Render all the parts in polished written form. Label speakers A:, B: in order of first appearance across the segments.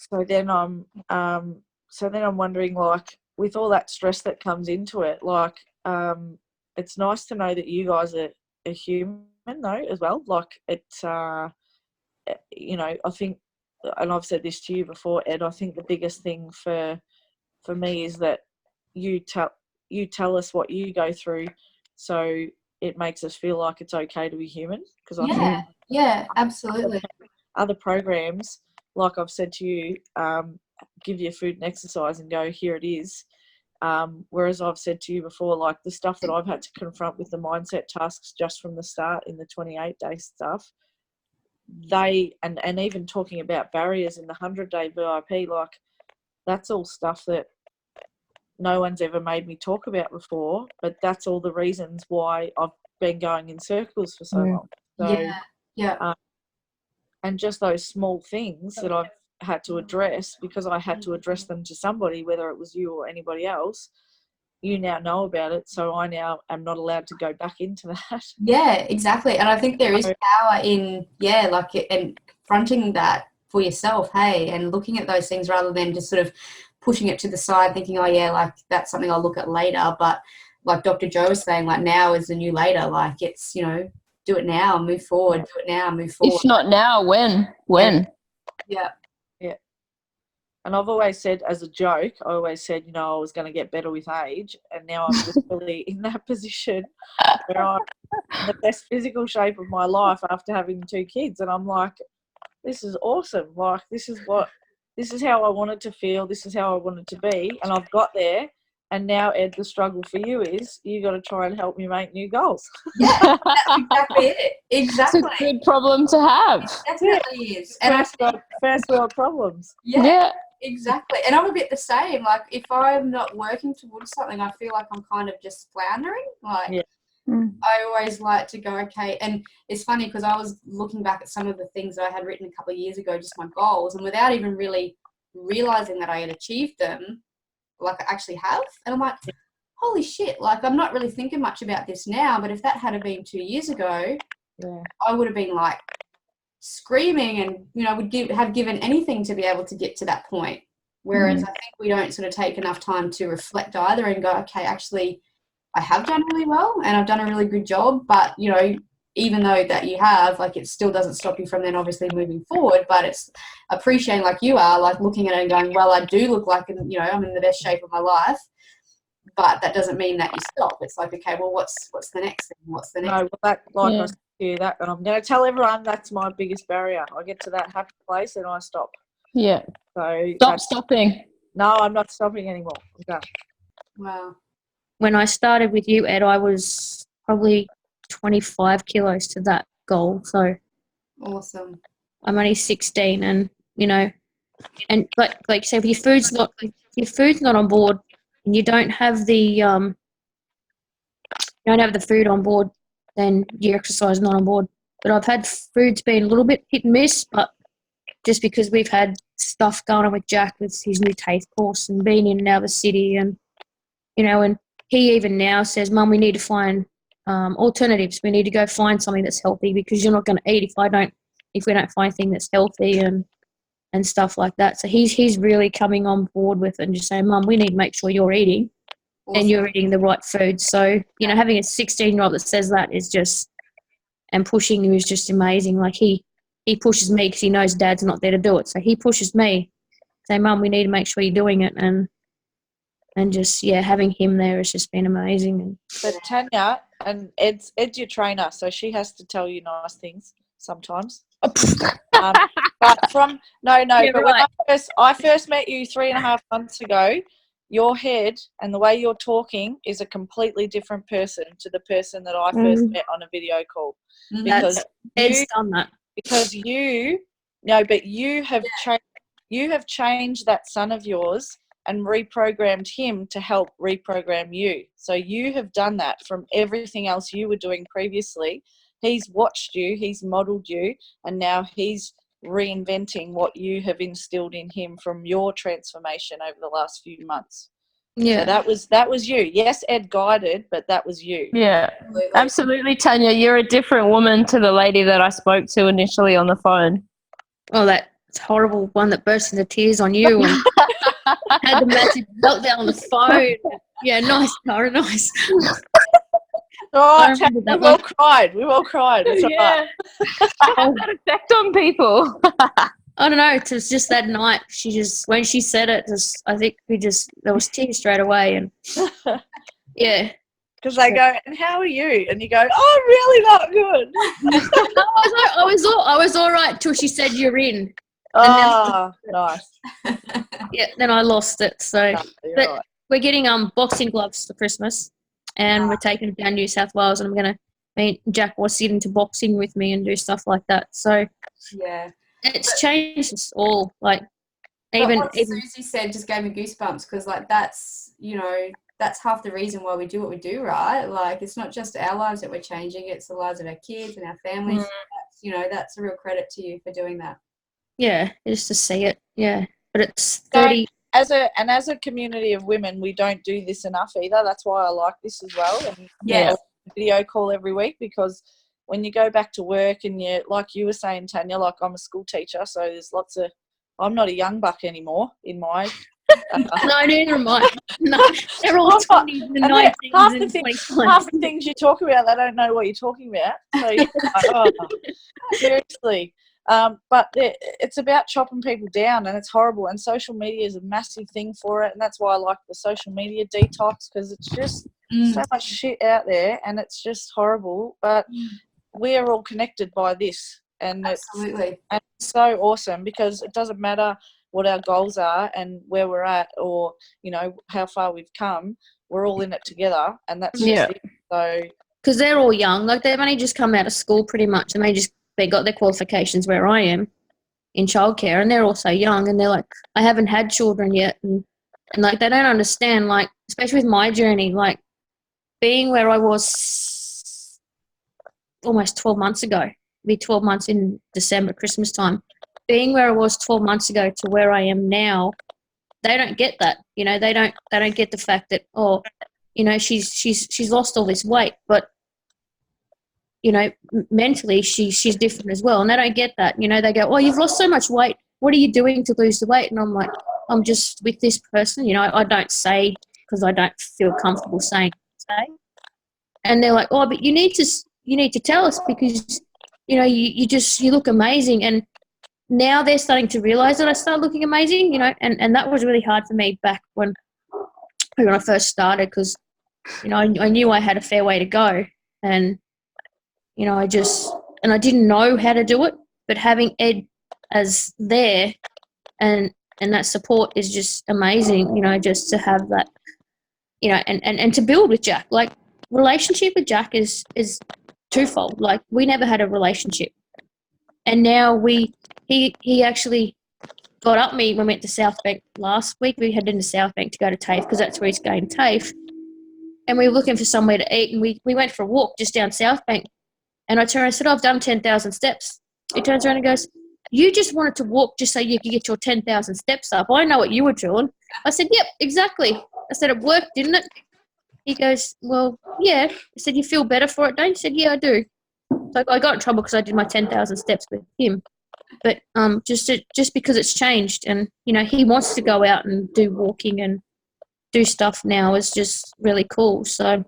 A: so then I'm wondering, like, with all that stress that comes into it, like, it's nice to know that you guys are human though as well. Like, it's you know, I think, and I've said this to you before, Ed, I think the biggest thing for me is that you tell us what you go through, so it makes us feel like it's okay to be human. Because I think
B: absolutely.
A: Other programs, like I've said to you, give you food and exercise and go, here it is. Whereas I've said to you before, like the stuff that I've had to confront with the mindset tasks just from the start in the 28-day stuff, and even talking about barriers in the 100-day VIP, like that's all stuff that no one's ever made me talk about before, but that's all the reasons why I've been going in circles for so long. So, and just those small things that I've had to address, because I had to address them to somebody, whether it was you or anybody else. You now know about it, so I now am not allowed to go back into that.
B: Yeah, exactly. And I think there is power in, and confronting that for yourself, hey, and looking at those things rather than just sort of pushing it to the side, thinking, oh, yeah, like that's something I'll look at later. But like Dr. Joe was saying, like now is the new later. Like it's, you know, do it now, move forward, do it now, move forward.
C: If not now, when?
B: Yeah.
A: And I've always said, as a joke, I was going to get better with age, and now I'm just really in that position where I'm in the best physical shape of my life after having 2 kids, and I'm like, this is awesome. Like, this is how I wanted to feel. This is how I wanted to be, and I've got there. And now, Ed, the struggle for you is you got to try and help me make new goals.
B: Yeah, that's exactly it. Exactly.
C: It's a good problem to have.
B: It definitely is. And
A: first world problems.
B: Yeah, exactly. And I'm a bit the same. Like, if I'm not working towards something, I feel like I'm kind of just floundering. Like, I always like to go, okay. And it's funny because I was looking back at some of the things that I had written a couple of years ago, just my goals, and without even really realizing that I had achieved them, like I actually have. And I'm like, holy shit, like I'm not really thinking much about this now, but if that had been 2 years ago, I would have been like screaming and, you know, would have given anything to be able to get to that point. Whereas I think we don't sort of take enough time to reflect either and go, okay, actually I have done really well and I've done a really good job, but, you know, even though that you have, like, it still doesn't stop you from then obviously moving forward, but it's appreciating, like you are, like looking at it and going, well, I do look like, you know, I'm in the best shape of my life, but that doesn't mean that you stop. It's like, okay, well, what's the next thing? What's the next thing?
A: I said to you that, and I'm going to tell everyone that's my biggest barrier. I get to that happy place and I stop.
C: Yeah.
A: So
C: Stop stopping.
A: No, I'm not stopping anymore. Okay.
B: Wow.
D: When I started with you, Ed, I was probably 25 kilos to that goal. So
B: awesome.
D: I'm only 16, and you know, and like you say, if your food's not on board, and you don't have the food on board, then your exercise is not on board. But I've had food's been a little bit hit and miss, but just because we've had stuff going on with Jack with his new TAFE course and being in and out of the city, and you know, and he even now says, Mum, we need to find alternatives. We need to go find something that's healthy, because you're not going to eat if we don't find anything that's healthy and stuff like that. So he's really coming on board with it and just saying, Mum, we need to make sure you're eating and you're eating the right food. So, you know, having a 16-year-old that says that is just, and pushing you is just amazing. Like he pushes me because he knows Dad's not there to do it. So he pushes me, say, Mum, we need to make sure you're doing it. And just, having him there has just been amazing.
A: But Tanya, and Ed's your trainer, so she has to tell you nice things sometimes. But when I first met you 3.5 months ago, your head and the way you're talking is a completely different person to the person that I first met on a video call. Because
D: Ed's done that.
A: Because you have changed that son of yours and reprogrammed him to help reprogram you. So you have done that from everything else you were doing previously. He's watched you, he's modeled you, and now he's reinventing what you have instilled in him from your transformation over the last few months. Yeah. So that was you. Yes, Ed guided, but that was you.
C: Yeah, absolutely, Tanya. You're a different woman to the lady that I spoke to initially on the phone.
D: Oh, horrible one that burst into tears on you and had the massive meltdown on the phone. Yeah, nice, Cara, nice.
A: Oh, we've all cried. We've all cried. It's all right.
C: How that effect on people?
D: I don't know. It was just that night. When she said it, I think there was tears straight away, and yeah.
A: Because they go, and how are you? And you go, oh, I'm really not good.
D: I was all right till she said you're in.
A: Oh, nice.
D: Yeah, then I lost it. So, but we're getting boxing gloves for Christmas, and we're taking them down New South Wales, and I'm gonna meet Jack was get into boxing with me and do stuff like that. So
B: yeah,
D: it's changed us all. Like
B: even Susie said just gave me goosebumps because like that's that's half the reason why we do what we do, right? Like it's not just our lives that we're changing; it's the lives of our kids and our families. That's a real credit to you for doing that.
D: Yeah, just to see it. Yeah, but it's 30.
A: As a community of women, we don't do this enough either. That's why I like this as well. And video call every week, because when you go back to work and you, like you were saying, Tanya, like I'm a school teacher, so there's lots of. I'm not a young buck anymore in my.
D: No, neither am I. No, they're all 20s and 19s and 20s.
A: Half the things you talk about, they don't know what you're talking about. So seriously. But it's about chopping people down, and it's horrible. And social media is a massive thing for it, and that's why I like the social media detox, because it's just so much shit out there, and it's just horrible. But we are all connected by this, and it's so awesome, because it doesn't matter what our goals are and where we're at, or how far we've come. We're all in it together, and that's just it. So
D: because they're all young, like they've only just come out of school pretty much, and they got their qualifications where I am in childcare, and they're also young, and they're like, I haven't had children yet, and like they don't understand, like especially with my journey, like being where I was almost 12 months ago, it'll be 12 months in December, Christmas time, being where I was 12 months ago to where I am now, they don't get that, they don't get the fact that she's lost all this weight, but mentally she's different as well, and they don't get that. They go, oh, you've lost so much weight, what are you doing to lose the weight? And I'm like, I'm just with this person. I don't say, because I don't feel comfortable saying. And they're like, oh, but you need to tell us, because you look amazing. And now they're starting to realize that I start looking amazing, and that was really hard for me back when I first started, because I knew I had a fair way to go, and I didn't know how to do it, but having Ed as there and that support is just amazing, just to have that, and to build with Jack. Like, relationship with Jack is twofold. Like, we never had a relationship, and now he actually got up me when we went to South Bank last week. We headed into South Bank to go to TAFE, because that's where he's going to TAFE, and we were looking for somewhere to eat, and we went for a walk just down South Bank. And I turned and said, I've done 10,000 steps. He turns around and goes, you just wanted to walk just so you could get your 10,000 steps up. I know what you were doing. I said, yep, exactly. I said, it worked, didn't it? He goes, well, yeah. I said, you feel better for it, don't you? He said, yeah, I do. So I got in trouble because I did my 10,000 steps with him. But just because it's changed, and, he wants to go out and do walking and do stuff now is just really cool. So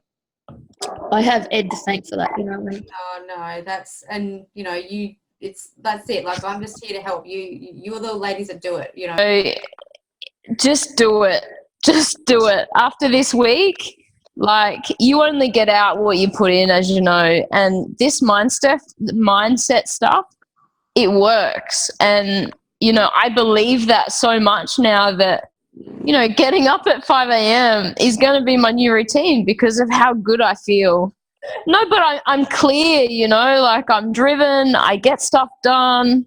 D: I have Ed to thank for that, you know what I mean?
B: Oh, no, that's it. Like, I'm just here to help you. You're the ladies that do it,
C: Just do it. Just do it. After this week, like, you only get out what you put in, as you know, and this mindset stuff, it works. And, I believe that so much now that, getting up at 5 a.m. is going to be my new routine because of how good I feel. No, but I'm clear, like I'm driven, I get stuff done.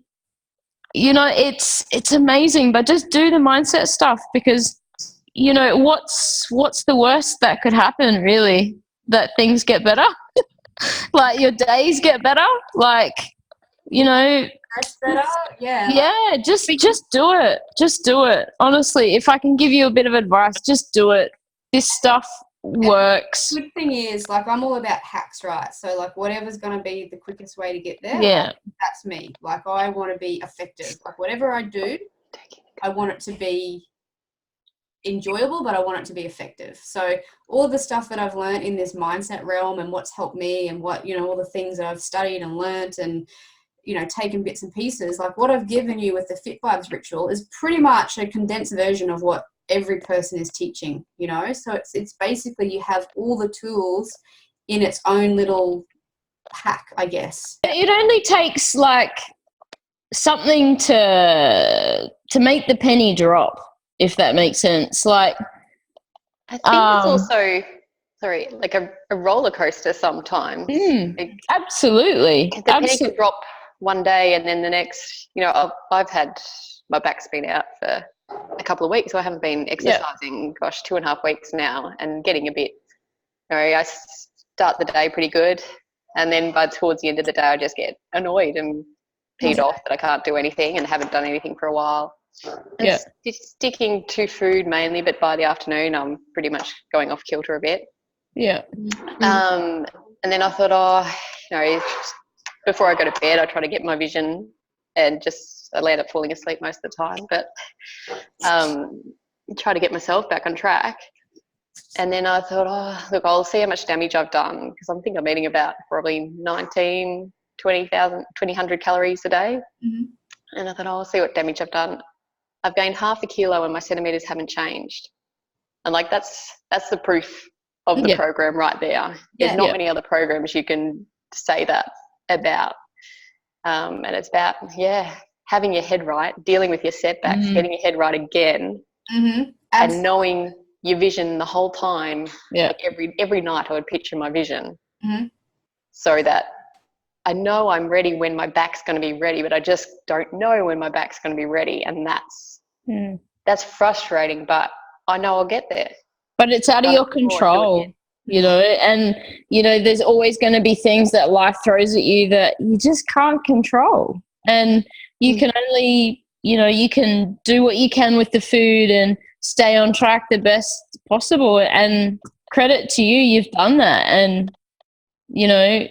C: It's amazing, but just do the mindset stuff, because, what's the worst that could happen, really? That things get better? Like, your days get better? Like,
B: That's better, yeah.
C: Yeah, just do it. Just do it. Honestly, if I can give you a bit of advice, just do it. This stuff works.
B: The good thing is, like, I'm all about hacks, right? So, like, whatever's going to be the quickest way to get there, like, that's me. Like, I want to be effective. Like, whatever I do, I want it to be enjoyable, but I want it to be effective. So all the stuff that I've learned in this mindset realm and what's helped me and what, you know, all the things that I've studied and learnt and, you know, taken bits and pieces, like what I've given you with the FitVibes ritual is pretty much a condensed version of what every person is teaching, you know. So it's basically you have all the tools in its own little hack, I guess.
C: It only takes like something to make the penny drop, if that makes sense. Like,
E: I think it's also, like a roller coaster sometimes. Like,
C: absolutely.
E: the penny can drop one day and then the next, you know, I've had, my back's been out for a couple of weeks, so I haven't been exercising, 2.5 weeks now, and getting a bit, you know, I start the day pretty good, and then by towards the end of the day I just get annoyed and peed off that I can't do anything and haven't done anything for a while. It's sticking to food mainly, but by the afternoon I'm pretty much going off kilter a bit. And then I thought, you know, before I go to bed I try to get my vision, and I end up falling asleep most of the time, but try to get myself back on track. And then I thought, look, I'll see how much damage I've done, because I think I'm eating about probably 2,000 calories a day. And I thought, I'll see what damage I've done. I've gained 0.5 kilo and my centimetres haven't changed. And like that's the proof of the program right there. There's not many other programs you can say that about. And it's about, having your head right, dealing with your setbacks, getting your head right again, and knowing your vision the whole time. Like every night I would picture my vision, so that I know I'm ready when my back's going to be ready, but I just don't know when my back's going to be ready, and that's frustrating, but I know I'll get there.
C: But it's out of your control, you know, and, you know, there's always going to be things that life throws at you that you just can't control. And you can only, you know, you can do what you can with the food and stay on track the best possible. And credit to you, you've done that. And, you know,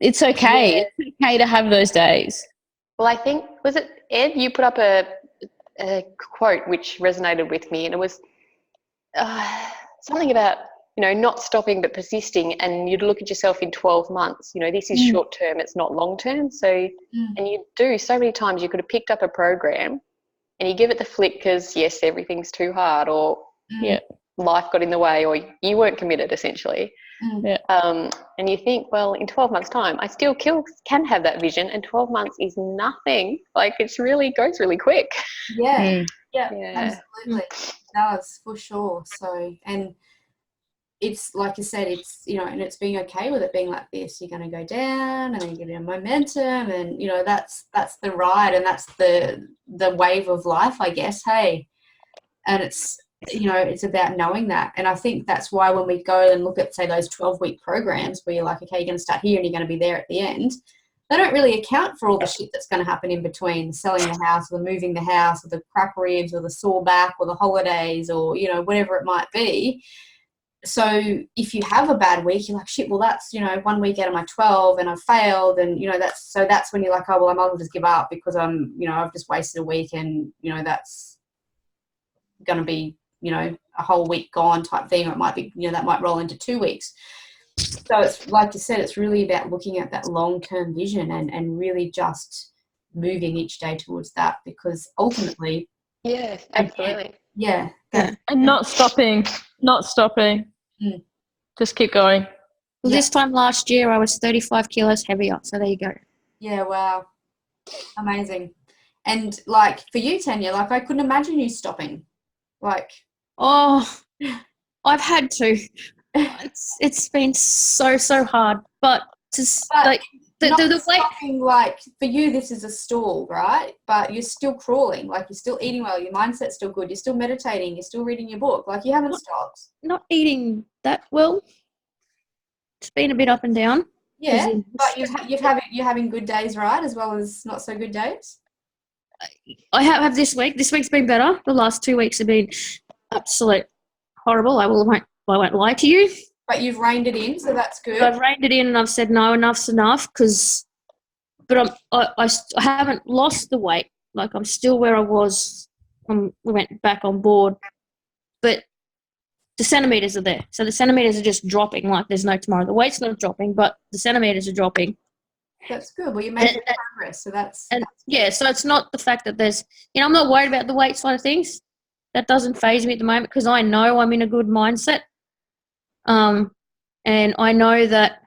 C: it's okay. It's okay to have those days.
E: Well, I think, was it Ed, you put up a quote which resonated with me, and it was something about, you know, not stopping but persisting, and you'd look at yourself in 12 months, you know, this is short term, it's not long term. So, and you do so many times, you could have picked up a program and you give it the flick because, yes, everything's too hard, or life got in the way, or you weren't committed essentially. And you think, well, in 12 months time, I still can have that vision, and 12 months is nothing. Like, it's really goes really quick.
B: Absolutely. It does, for sure. So, and it's like you said, it's, you know, and it's being okay with it being like this. You're going to go down and then you get in momentum, and, you know, that's the ride, and that's the wave of life, I guess. Hey, and it's, you know, it's about knowing that. And I think that's why when we go and look at, say, those 12-week programs where you're like, okay, you're going to start here and you're going to be there at the end, they don't really account for all the shit that's going to happen in between, selling the house or moving the house or the crack ribs or the sore back or the holidays or, you know, whatever it might be. So if you have a bad week, you're like, shit, well, that's, you know, 1 week out of my 12 and I've failed. And, you know, that's when you're like, oh, well, I might as well just give up because I've just wasted a week, and, you know, that's going to be, you know, a whole week gone type thing, or it might be, you know, that might roll into 2 weeks. So it's like you said, it's really about looking at that long-term vision and really just moving each day towards that, because ultimately,
E: absolutely,
C: and not stopping, just keep going.
D: Well, this time last year I was 35 kilos heavier, so there you go.
B: Yeah, wow, amazing. And like for you, Tanya, like I couldn't imagine you stopping. Like,
D: oh, I've had to. It's been so hard, but just like the way,
B: stopping, like for you, this is a stall, right? But you're still crawling, like you're still eating well, your mindset's still good, you're still meditating, you're still reading your book, like you haven't stopped.
D: Not eating that well. It's been a bit up and down.
B: Yeah, but you're having good days, right, as well as not so good days.
D: I have this week. This week's been better. The last 2 weeks have been absolute horrible. I won't I won't lie to you.
B: But you've reined it in, so that's good.
D: I've reined it in and I've said, no, enough's enough, but I haven't lost the weight. Like, I'm still where I was when we went back on board. But the centimetres are there. So the centimetres are just dropping like there's no tomorrow. The weight's not dropping, but the centimetres are dropping.
B: That's good. Well, you're making progress, so that's
D: yeah, so it's not the fact that there's, I'm not worried about the weight side of things. That doesn't faze me at the moment because I know I'm in a good mindset. And I know that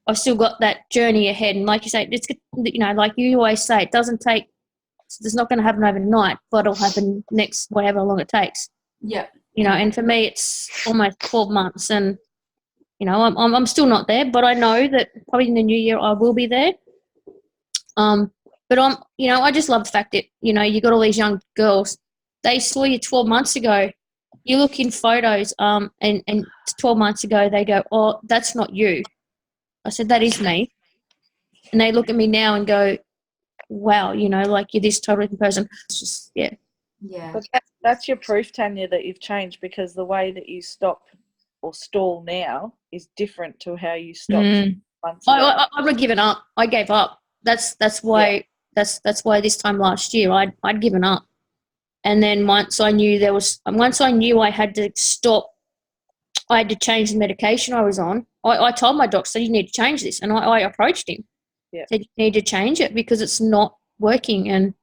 D: I've still got that journey ahead. And like you say, it's, like you always say, it's not going to happen overnight, but it'll happen next, whatever long it takes.
B: Yeah.
D: And for me, it's almost 12 months and, I'm still not there, but I know that probably in the new year I will be there. But I just love the fact that, you got all these young girls, they saw you 12 months ago. You look in photos, and 12 months ago they go, oh, that's not you. I said, that is me. And they look at me now and go, wow, like you're this totally different person. It's just, yeah.
B: Yeah.
A: But that's your proof, Tanya, that you've changed, because the way that you stop or stall now is different to how you stopped months ago.
D: I've not given up. I gave up. That's why that's why this time last year I'd given up. And then once I knew I had to stop, I had to change the medication I was on. I told my doctor, you need to change this. And I approached him.
A: Yeah.
D: Said, you need to change it because it's not working. And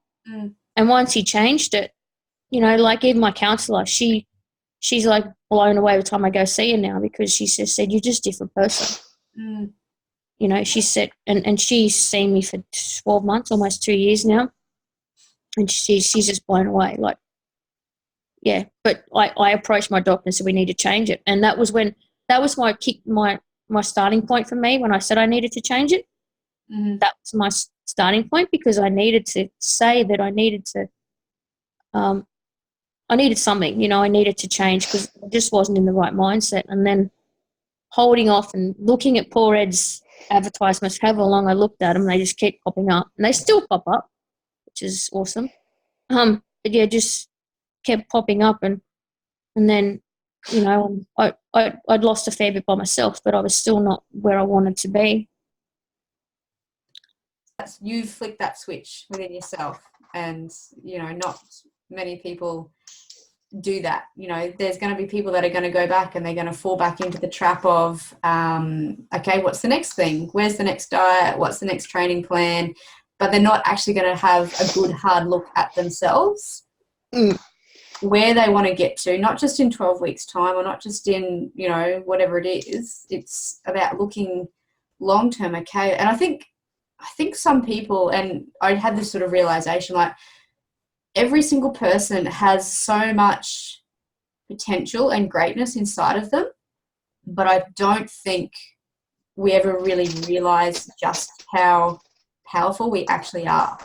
D: once he changed it, like even my counsellor, she's like blown away every time I go see her now because she just said, you're just a different person. She said, and she's seen me for 12 months, almost 2 years now. And she's just blown away. Like, yeah, but I approached my doctor and said, we need to change it. And that was my starting point for me when I said I needed to change it. That was my starting point because I needed to say that I needed to, I needed something, I needed to change because I just wasn't in the right mindset. And then holding off and looking at poor Ed's advertisements, however long I looked at them, they just keep popping up. And they still pop up, which is awesome. But yeah, just kept popping up and then, I'd lost a fair bit by myself, but I was still not where I wanted to be.
B: You flicked that switch within yourself and, not many people do that. There's going to be people that are going to go back and they're going to fall back into the trap of, okay, what's the next thing? Where's the next diet? What's the next training plan? But they're not actually going to have a good hard look at themselves, where they want to get to, not just in 12 weeks time or not just in, whatever it is. It's about looking long-term, okay? And I think some people, and I had this sort of realization, like every single person has so much potential and greatness inside of them, but I don't think we ever really realize just how powerful we actually are.